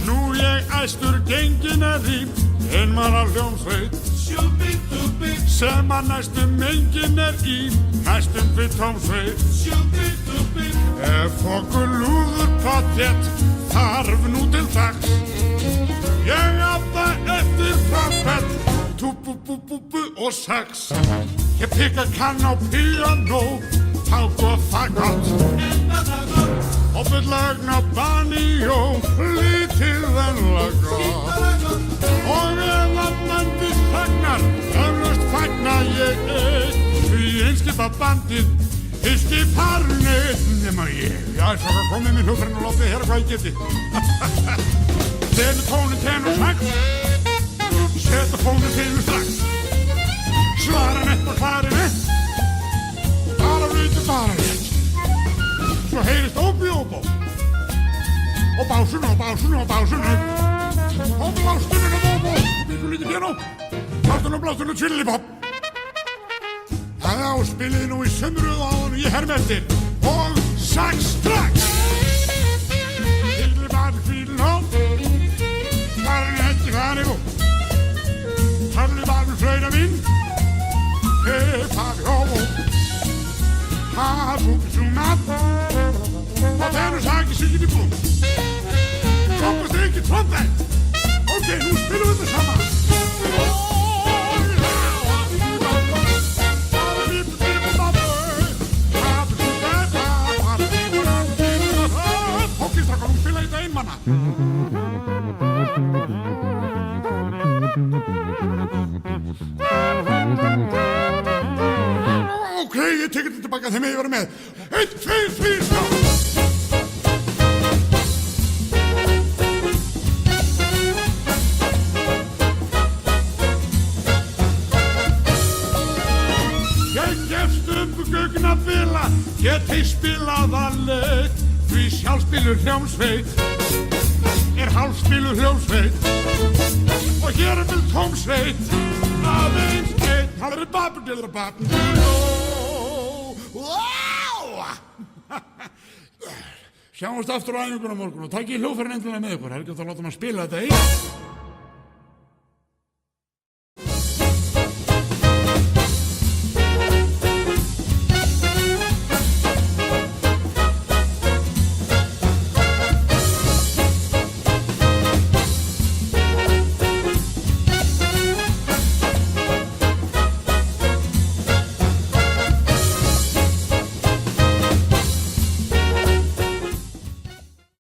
Nú ég æstur gengin rím, einmana hljómsveit, Sjúbbi-dúbbi, sem að næstum engin í, næstum við tómsveit. sjúbbi-dúbbi, Ef okkur lúður pottet þarf nú til dags, ég átta eftir trompet, túbú-bú-bú-bú og sax. Ég pikka kann á píanó, fák og fagott, og fullagn á banjó, lítið venlega gott. Og ef að bandi fagnar, eflaust fagna ég einn, því einskipa bandið, fyrsti parnið, nema ég. Já, svo komið mér hljóðfærin og látið hér hvað ég geti. Settu tónin tenur sax, settu tónin tenur strax. Svaranett og klarinett, bara reyndi bara rétt. Svo heyrist óbi óbó, og básun og básun og básun. Og blástunum og óbó, og bíkur lítið piano, blástunum og chili-pop. Já, spilið nú í sömruð á hann ég herm eftir, og sax strax. Hildur bara fílin á, klarinett í klarinett. Harli bara flöina mín, faði óbó. Ha-bú-bú-sú-nat, og tenur saki syngið í blúm. Trompast ekki trompet. Ok, nú spilum við þetta saman. Ok, strákar, nú spila ég þetta einmana. Ok, ég tek þetta tilbaka þegar ég var með. 1, 2, 3, strákar. Gugnabila geti spilað að leik, því sjálfspilur hljómsveit hálfspilur hljómsveit, og hér vel tómsveit, aðeins einn. Það babadilra babadilra. Sjáumst aftur á æfingunum á morgun og takið hljóðfærin endilega með ykkur. Það er ekki að láta maður spila þetta